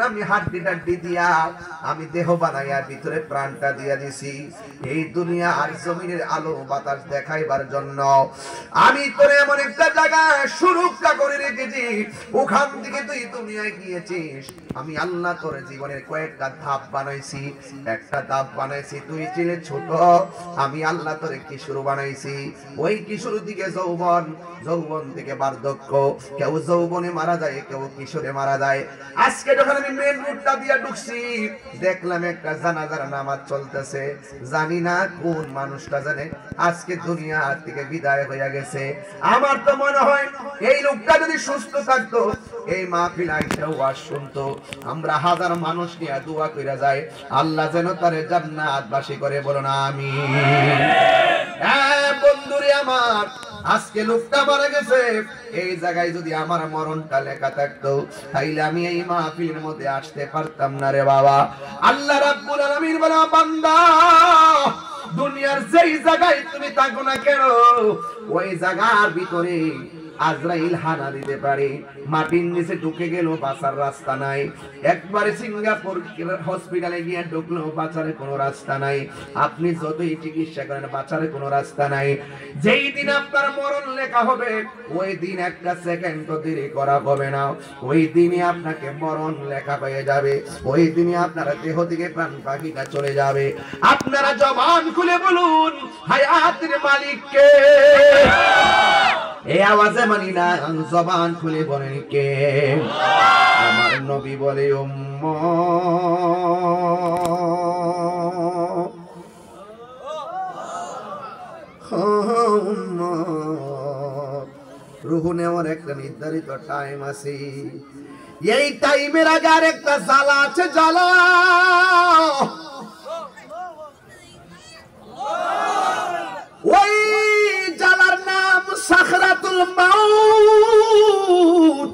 আমি হাড্ডি টাড্ডি দিয়া আমি দেহ বানাইয়া ভিতরে প্রাণটা দিয়া দিছি এই দুনিয়া আর জমিনের আলো বাতাস দেখাইবার জন্য। আমি তোরে এমন একটা জায়গা সুরক্ষা করে রেখেছি, ওখান থেকে তুই দুনিয়ায় গিয়েছিস। আমি আল্লাহ তোর জীবনের কয়েকটা ধাপ বানাইছি। একটা ধাপ বানাইছি তুই ছিলে ছোট, আমি আল্লাহ তোরে কিশোর বানাইছি। ওই কিশোর দিকে যৌবন, যৌবন থেকে বার্ধক্য। কেউ যৌবনে মারা যায়, কেউ কিশোরে মারা যায়। আজকে যখন আমি মেন রোডটা দিয়ে ঢুকছি, দেখলাম একটা জানাজার নামাজ চলতেছে। জানি না কোন মানুষটা জানে আজকে দুনিয়া থেকে বিদায় হয়ে গেছে। আমার তো মনে হয় এই লোকটা যদি সুস্থ থাকতো, এই মাহফিল আইসা ওয়াজ শুনতো, আমরা হাজার মানুষ নিয়ে দোয়া কইরা যাই আল্লাহ যেন তারে জান্নাতবাসী করে। বলো না আমিন। হ্যাঁ বন্ধুরে আমার, আজকে লোকটা মারা গেছে, এই জায়গায় যদি আমার মরণটা লেখা থাকতো তাইলে আমি এই মাহফিলের মধ্যে আসতে পারতাম না রে বাবা। আল্লাহ রাব্বুল আলামিন বলে, বান্দা দুনিয়ার যেই জায়গায় তুমি থাকো না কেন, ওই জায়গার ভিতরে আজরাইল হানা দিতে পারে। মাটির নিচে ঢুকে গেল, বাঁচার রাস্তা নাই। একবারে সিঙ্গাপুর হসপিটালে গিয়ে ঢুকলো, বাঁচার কোনো রাস্তা নাই। আপনি যতই চিকিৎসা করেন, বাঁচার কোনো রাস্তা নাই। যেই দিন আপনার মরণ লেখা হবে, ওই দিন একটা সেকেন্ড তো দেরি করা হবে না। ওই দিনই আপনাকে মরণ লেখা হয়ে যাবে। ওই দিনই আপনার দেহ থেকে প্রাণ পাখিটা চলে যাবে। আপনারা জবান খুলে বলুন, হায়াতের মালিক কে? এই আওয়াজে মানি না, জবান খুলে বলেন কে? আমার নবী বলে, রুহু নেওয়ার একটা নির্ধারিত টাইম আছে। এই টাইমের আগে আর একটা জ্বালা আছে, জ্বালা। ওই জ্বালার নাম সাকরাতুল মাউত।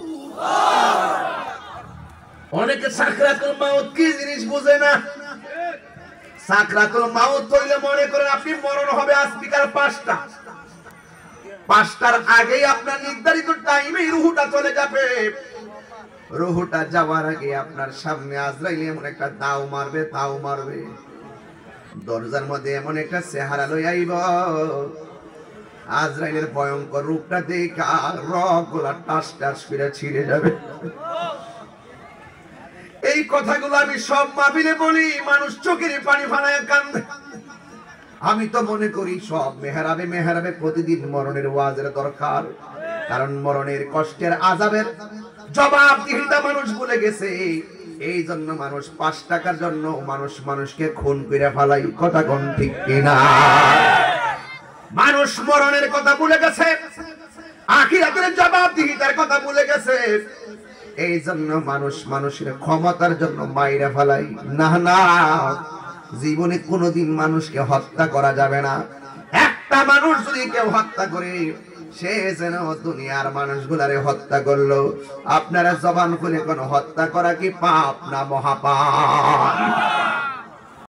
অনেকে সাকরাতুল মাউত কি জিনিস বুঝে না। সাকরাতুল মাউত হইলে মনে করেন আপনি মরণ হবে আজ বিকাল 5টা। 5টার আগেই আপনার নির্ধারিত টাইমে রুহুটা চলে যাবে। রুহুটা যাওয়ার আগে আপনার সামনে আজরাইল এমন একটা দাও মারবে, দাও মারবে। দরজার মধ্যে এমন একটা চেহারা লই আইব, আজরাইলের ভয়ঙ্কর রূপটা দেখা রগগুলা টাস টাস করে ছিঁড়ে যাবে। এই কথাগুলো আমি সব মাহফিলে বলি, মানুষ চোখের পানি ফালায় কান্দে। আমি তো মনে করি সব মেহরাবে মেহরাবে প্রতিদিন মরণের ওয়াজের দরকার। কারণ মরণের কষ্টের আযাবের জবাবদিহিতা মানুষ ভুলে গেছে। এই জন্য মানুষ 5 টাকার জন্য মানুষকে খুন করে ফেলাই। কথা কোন ঠিক কিনা? মানুষ মরণের কথা ভুলে গেছে, আখিরাতের জবাবদিহিতার কথা ভুলে গেছে। এই জন্য মানুষের ক্ষমতার জন্য মাইরা ফেলাই। না না, জীবনে কোনোদিন মানুষকে হত্যা করা যাবে না। একটা মানুষ যদি কেউ হত্যা করে, সে যেন দুনিয়ার মানুষগুলারে হত্যা করলো। আপনারা জবান খুলে কোন হত্যা করা কি পাপ না মহাপাপ?